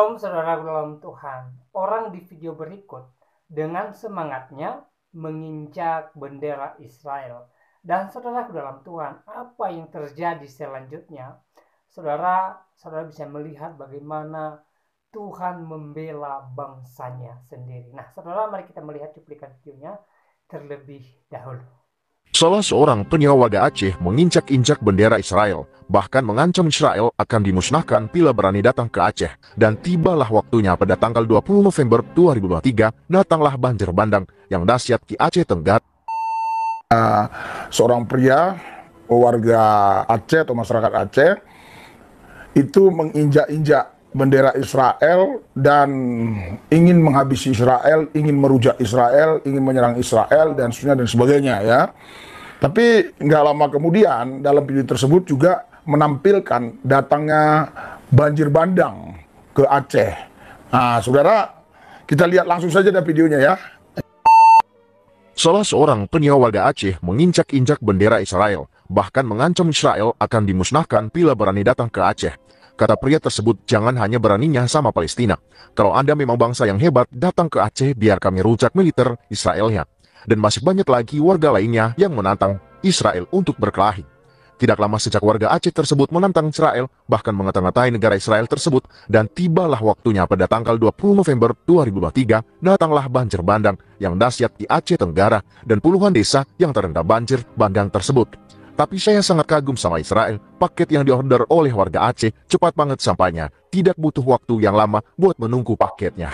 Shalom saudara dalam Tuhan. Orang di video berikut dengan semangatnya menginjak bendera Israel. Dan saudara dalam Tuhan, apa yang terjadi selanjutnya? Saudara bisa melihat bagaimana Tuhan membela bangsanya sendiri. Nah, saudara, mari kita melihat cuplikan videonya terlebih dahulu. Salah seorang penyewa warga Aceh menginjak-injak bendera Israel, bahkan mengancam Israel akan dimusnahkan bila berani datang ke Aceh. Dan tibalah waktunya pada tanggal 20 November 2023, datanglah banjir bandang yang dahsyat di Aceh Tenggara. Seorang pria warga Aceh atau masyarakat Aceh itu menginjak-injak bendera Israel dan ingin menghabisi Israel, ingin merujak Israel, ingin menyerang Israel dan sebagainya ya. Tapi nggak lama kemudian dalam video tersebut juga menampilkan datangnya banjir bandang ke Aceh. Nah, saudara, kita lihat langsung saja dari videonya ya. Salah seorang penyewa warga Aceh menginjak-injak bendera Israel, bahkan mengancam Israel akan dimusnahkan bila berani datang ke Aceh. Kata pria tersebut, jangan hanya beraninya sama Palestina. Kalau Anda memang bangsa yang hebat, datang ke Aceh biar kami rujak militer Israelnya. Dan masih banyak lagi warga lainnya yang menantang Israel untuk berkelahi. Tidak lama sejak warga Aceh tersebut menantang Israel, bahkan mengata-ngatai negara Israel tersebut, dan tibalah waktunya pada tanggal 20 November 2023, datanglah banjir bandang yang dahsyat di Aceh Tenggara, dan puluhan desa yang terendam banjir bandang tersebut. Tapi saya sangat kagum sama Israel, paket yang diorder oleh warga Aceh cepat banget sampainya, tidak butuh waktu yang lama buat menunggu paketnya.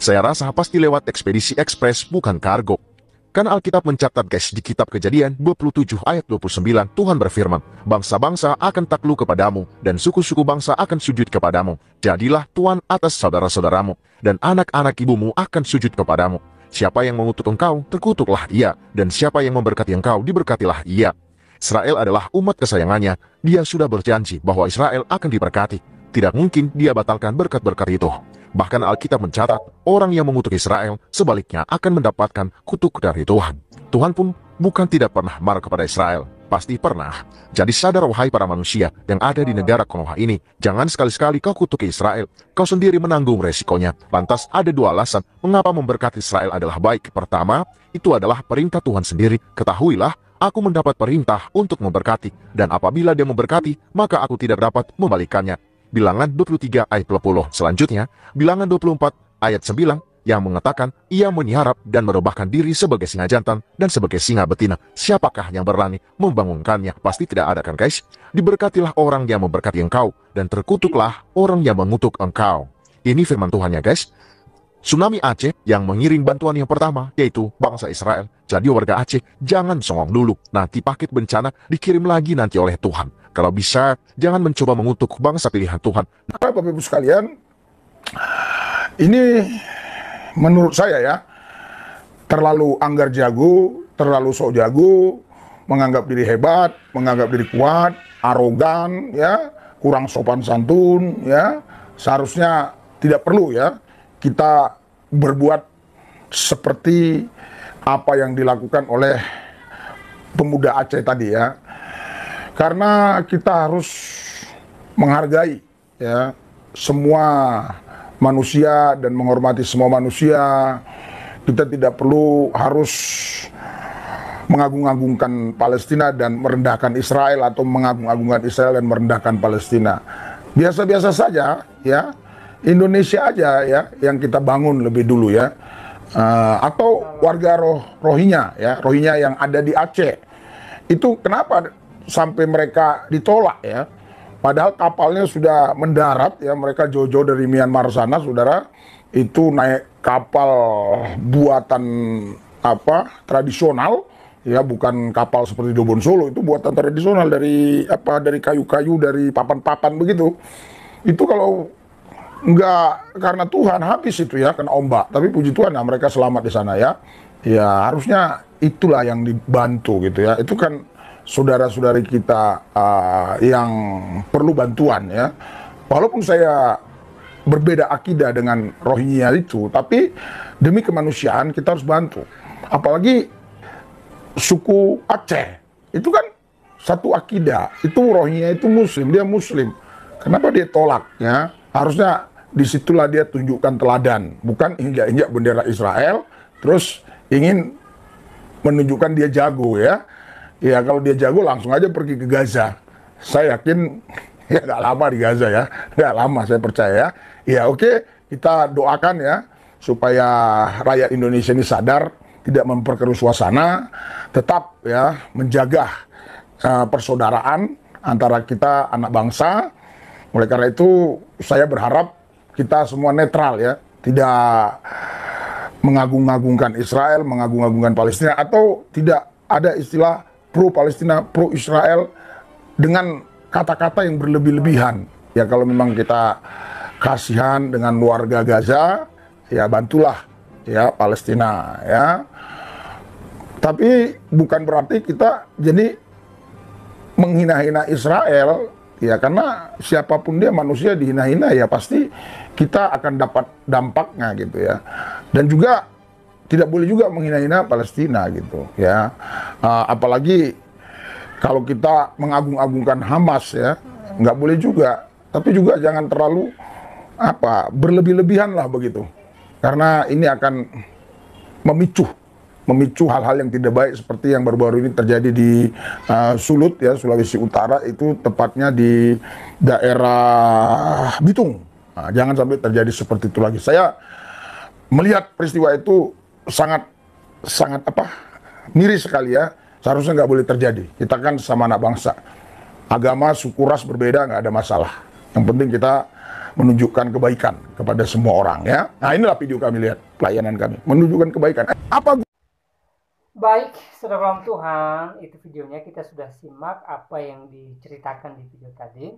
Saya rasa pasti lewat ekspedisi ekspres bukan kargo. Karena Alkitab mencatat guys, di kitab Kejadian 27 ayat 29, Tuhan berfirman, bangsa-bangsa akan takluk kepadamu, dan suku-suku bangsa akan sujud kepadamu. Jadilah tuan atas saudara-saudaramu, dan anak-anak ibumu akan sujud kepadamu. Siapa yang mengutuk engkau, terkutuklah ia, dan siapa yang memberkati engkau, diberkatilah ia. Israel adalah umat kesayangannya, dia sudah berjanji bahwa Israel akan diberkati. Tidak mungkin dia batalkan berkat-berkat itu. Bahkan Alkitab mencatat, orang yang mengutuk Israel, sebaliknya akan mendapatkan kutuk dari Tuhan. Tuhan pun bukan tidak pernah marah kepada Israel, pasti pernah. Jadi sadar wahai para manusia yang ada di negara Konoha ini, jangan sekali-sekali kau kutuki Israel, kau sendiri menanggung resikonya. Lantas ada dua alasan mengapa memberkati Israel adalah baik. Pertama, itu adalah perintah Tuhan sendiri. Ketahuilah, aku mendapat perintah untuk memberkati, dan apabila dia memberkati, maka aku tidak dapat membalikannya. Bilangan 23 ayat 20. Selanjutnya, bilangan 24 ayat 9 yang mengatakan ia menyiarap dan merebahkan diri sebagai singa jantan dan sebagai singa betina. Siapakah yang berani membangunkannya? Pasti tidak ada kan guys? Diberkatilah orang yang memberkati engkau, dan terkutuklah orang yang mengutuk engkau. Ini firman Tuhan ya guys. Tsunami Aceh yang mengiring bantuan yang pertama yaitu bangsa Israel. Jadi warga Aceh jangan songong dulu, nanti paket bencana dikirim lagi nanti oleh Tuhan. Kalau bisa jangan mencoba mengutuk bangsa pilihan Tuhan. Bapak Ibu sekalian, ini menurut saya ya terlalu anggar jago, terlalu sok jago, menganggap diri hebat, menganggap diri kuat, arogan ya, kurang sopan santun ya. Seharusnya tidak perlu ya kita berbuat seperti apa yang dilakukan oleh pemuda Aceh tadi ya. Karena kita harus menghargai ya semua manusia dan menghormati semua manusia. Kita tidak perlu harus mengagung-agungkan Palestina dan merendahkan Israel, atau mengagung-agungkan Israel dan merendahkan Palestina. Biasa-biasa saja ya. Indonesia aja ya yang kita bangun lebih dulu ya. Atau warga Rohingya ya, Rohingya yang ada di Aceh. Itu kenapa sampai mereka ditolak ya? Padahal kapalnya sudah mendarat ya, mereka jauh-jauh dari Myanmar sana, saudara. Itu naik kapal buatan tradisional ya, bukan kapal seperti Dobon Solo. Itu buatan tradisional dari kayu-kayu, dari papan-papan begitu. Itu kalau nggak karena Tuhan habis itu ya, kena ombak. Tapi puji Tuhan ya mereka selamat di sana ya. Ya harusnya itulah yang dibantu gitu ya. Itu kan saudara-saudari kita yang perlu bantuan ya. Walaupun saya berbeda akidah dengan Rohingya itu, tapi demi kemanusiaan kita harus bantu. Apalagi suku Aceh itu kan satu akidah. Itu Rohingya itu Muslim, dia Muslim. Kenapa dia tolak? Ya, harusnya disitulah dia tunjukkan teladan, bukan injak-injak bendera Israel, terus ingin menunjukkan dia jago ya. Ya kalau dia jago langsung aja pergi ke Gaza. Saya yakin ya nggak lama di Gaza ya, nggak lama saya percaya ya. Ya oke, kita doakan ya supaya rakyat Indonesia ini sadar, tidak memperkeruh suasana, tetap ya menjaga persaudaraan antara kita anak bangsa. Oleh karena itu saya berharap kita semua netral ya, tidak mengagung-agungkan Israel, mengagung-agungkan Palestina, atau tidak ada istilah pro Palestina, pro Israel dengan kata-kata yang berlebih-lebihan. Ya kalau memang kita kasihan dengan warga Gaza, ya bantulah ya Palestina ya. Tapi bukan berarti kita jadi menghina-hina Israel, ya karena siapapun dia manusia dihina-hina ya pasti kita akan dapat dampaknya gitu ya. Dan juga tidak boleh juga menghina-hina Palestina gitu ya. Apalagi kalau kita mengagung-agungkan Hamas ya, nggak boleh juga. Tapi juga jangan terlalu berlebih-lebihan lah begitu. Karena ini akan memicu hal-hal yang tidak baik seperti yang baru-baru ini terjadi di Sulut ya, Sulawesi Utara, itu tepatnya di daerah Bitung. Nah, jangan sampai terjadi seperti itu lagi. Saya melihat peristiwa itu sangat miris sekali ya. Seharusnya nggak boleh terjadi. Kita kan sama anak bangsa. Agama, suku, ras berbeda nggak ada masalah. Yang penting kita menunjukkan kebaikan kepada semua orang ya. Nah inilah video kami lihat, pelayanan kami menunjukkan kebaikan. Baik, saudara Tuhan, itu videonya kita sudah simak apa yang diceritakan di video tadi.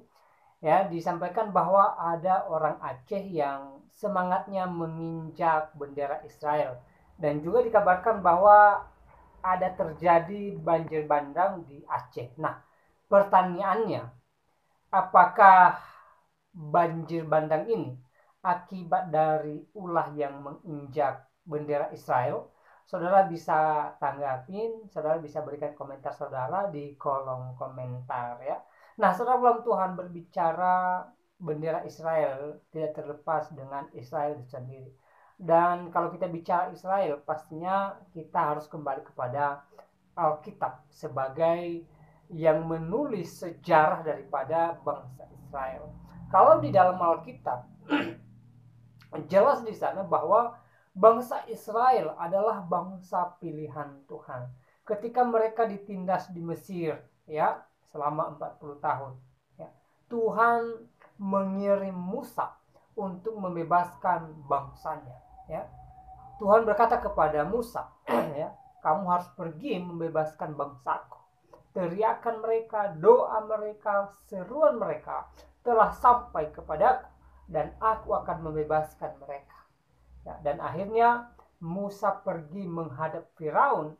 Ya, disampaikan bahwa ada orang Aceh yang semangatnya menginjak bendera Israel, dan juga dikabarkan bahwa ada terjadi banjir bandang di Aceh. Nah, pertanyaannya, apakah banjir bandang ini akibat dari ulah yang menginjak bendera Israel? Saudara bisa tanggapin, saudara bisa berikan komentar saudara di kolom komentar ya. Nah, saudara belum Tuhan berbicara bendera Israel tidak terlepas dengan Israel itu sendiri. Dan kalau kita bicara Israel, pastinya kita harus kembali kepada Alkitab sebagai yang menulis sejarah daripada bangsa Israel. Kalau di dalam Alkitab jelas di sana bahwa bangsa Israel adalah bangsa pilihan Tuhan. Ketika mereka ditindas di Mesir ya selama 40 tahun, ya, Tuhan mengirim Musa untuk membebaskan bangsanya ya. Tuhan berkata kepada Musa ya, kamu harus pergi membebaskan bangsaku. Teriakan mereka, doa mereka, seruan mereka telah sampai kepadaku, dan aku akan membebaskan mereka ya. Dan akhirnya Musa pergi menghadap Firaun,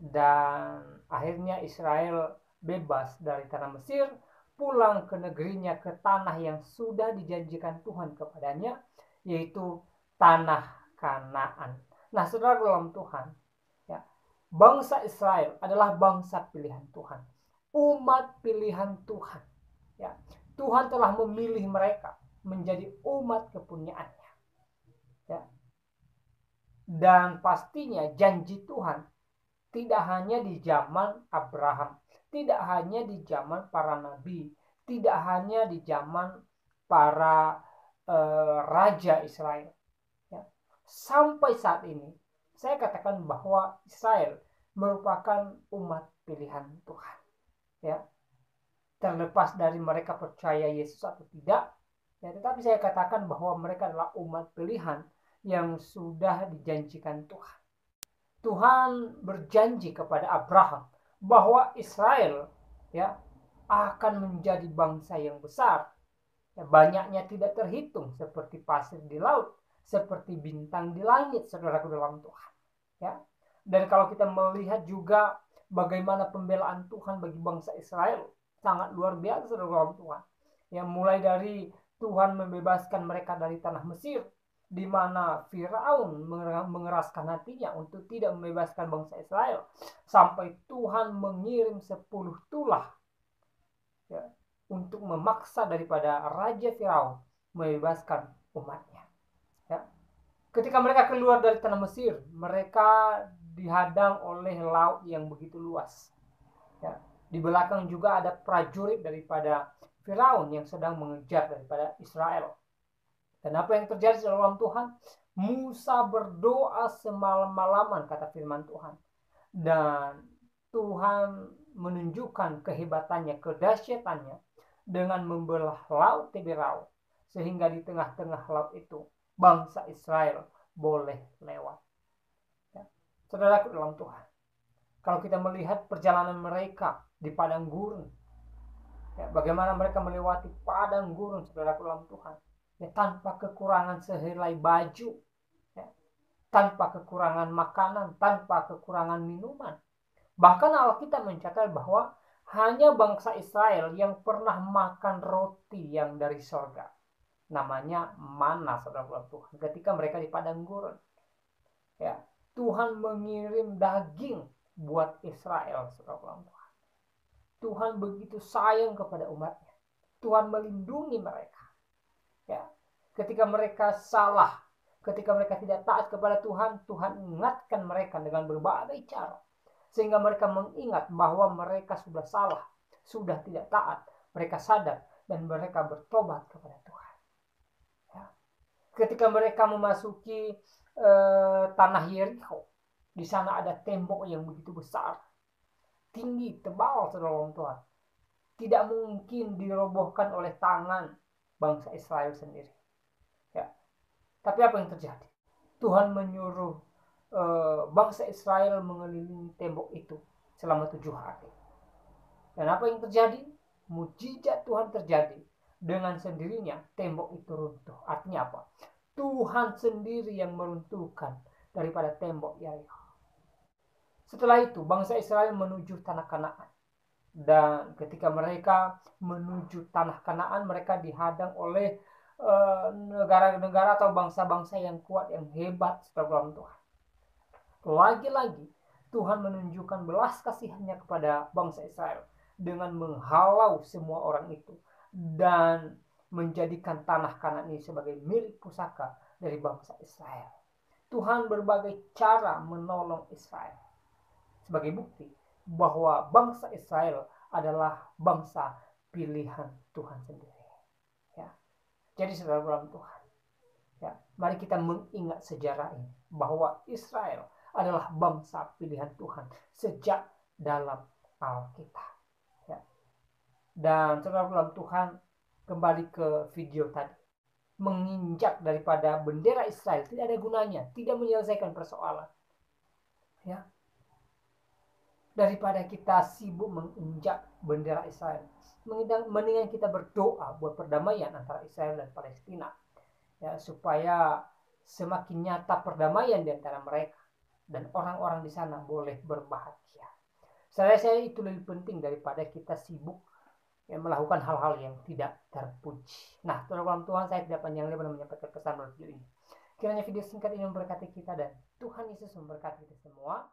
dan akhirnya Israel bebas dari tanah Mesir, pulang ke negerinya, ke tanah yang sudah dijanjikan Tuhan kepadanya, yaitu tanah Kanaan. Nah, saudara dalam Tuhan ya, bangsa Israel adalah bangsa pilihan Tuhan, umat pilihan Tuhan ya. Tuhan telah memilih mereka menjadi umat kepunyaannya ya. Dan pastinya janji Tuhan tidak hanya di zaman Abraham, tidak hanya di zaman para nabi, tidak hanya di zaman para raja Israel ya. Sampai saat ini saya katakan bahwa Israel merupakan umat pilihan Tuhan ya. Terlepas dari mereka percaya Yesus atau tidak ya, tetapi saya katakan bahwa mereka adalah umat pilihan yang sudah dijanjikan Tuhan. Tuhan berjanji kepada Abraham bahwa Israel ya akan menjadi bangsa yang besar ya, banyaknya tidak terhitung, seperti pasir di laut, seperti bintang di langit, saudaraku dalam Tuhan ya. Dan kalau kita melihat juga bagaimana pembelaan Tuhan bagi bangsa Israel, sangat luar biasa, saudara dalam Tuhan ya. Mulai dari Tuhan membebaskan mereka dari tanah Mesir, di mana Firaun mengeraskan hatinya untuk tidak membebaskan bangsa Israel, sampai Tuhan mengirim 10 tulah ya, untuk memaksa daripada Raja Firaun membebaskan umatnya. Ya. Ketika mereka keluar dari tanah Mesir, mereka dihadang oleh laut yang begitu luas. Ya. Di belakang juga ada prajurit daripada Firaun yang sedang mengejar daripada Israel. Dan apa yang terjadi dalam Tuhan? Musa berdoa semalam-malaman, kata firman Tuhan. Dan Tuhan menunjukkan kehebatannya, kedahsyatannya dengan membelah laut Tiberau, sehingga di tengah-tengah laut itu bangsa Israel boleh lewat. Ya. Saudaraku dalam Tuhan, kalau kita melihat perjalanan mereka di padang gurun, ya, bagaimana mereka melewati padang gurun, saudaraku dalam Tuhan, ya, tanpa kekurangan sehelai baju, ya, tanpa kekurangan makanan, tanpa kekurangan minuman. Bahkan Alkitab mencatat bahwa hanya bangsa Israel yang pernah makan roti yang dari surga. Namanya mana, saudara Tuhan, ketika mereka di padang gurun. Ya, Tuhan mengirim daging buat Israel, saudara Tuhan. Tuhan begitu sayang kepada umatnya. Tuhan melindungi mereka. Ya, ketika mereka salah, ketika mereka tidak taat kepada Tuhan, Tuhan ingatkan mereka dengan berbagai cara. Sehingga mereka mengingat bahwa mereka sudah salah, sudah tidak taat. Mereka sadar dan mereka bertobat kepada Tuhan. Ya. Ketika mereka memasuki tanah Yeriko, di sana ada tembok yang begitu besar, tinggi, tebal, saudara Tuhan. Tidak mungkin dirobohkan oleh tangan bangsa Israel sendiri. Ya. Tapi apa yang terjadi? Tuhan menyuruh bangsa Israel mengelilingi tembok itu selama 7 hari. Dan apa yang terjadi? Mujizat Tuhan terjadi. Dengan sendirinya tembok itu runtuh. Artinya apa? Tuhan sendiri yang meruntuhkan daripada tembok Yeriko. Setelah itu bangsa Israel menuju tanah Kanaan. Dan ketika mereka menuju tanah Kanaan, mereka dihadang oleh negara-negara atau bangsa-bangsa yang kuat, yang hebat setelah Tuhan. Lagi-lagi Tuhan menunjukkan belas kasihannya kepada bangsa Israel dengan menghalau semua orang itu dan menjadikan tanah Kanaan ini sebagai milik pusaka dari bangsa Israel. Tuhan berbagai cara menolong Israel sebagai bukti bahwa bangsa Israel adalah bangsa pilihan Tuhan sendiri. Ya. Jadi saudara dalam Tuhan, ya, mari kita mengingat sejarah ini bahwa Israel adalah bangsa pilihan Tuhan sejak dalam Alkitab. Ya. Dan saudara dalam Tuhan, kembali ke video tadi, menginjak daripada bendera Israel tidak ada gunanya, tidak menyelesaikan persoalan. Ya. Daripada kita sibuk menginjak bendera Israel, mendingan kita berdoa buat perdamaian antara Israel dan Palestina, ya, supaya semakin nyata perdamaian di antara mereka dan orang-orang di sana boleh berbahagia. Saya itu lebih penting daripada kita sibuk, ya, melakukan hal-hal yang tidak terpuji. Nah, teman-teman Tuhan, saya tidak panjang lebar menyampaikan pesan melalui video ini. Kiranya video singkat ini memberkati kita dan Tuhan Yesus memberkati kita semua.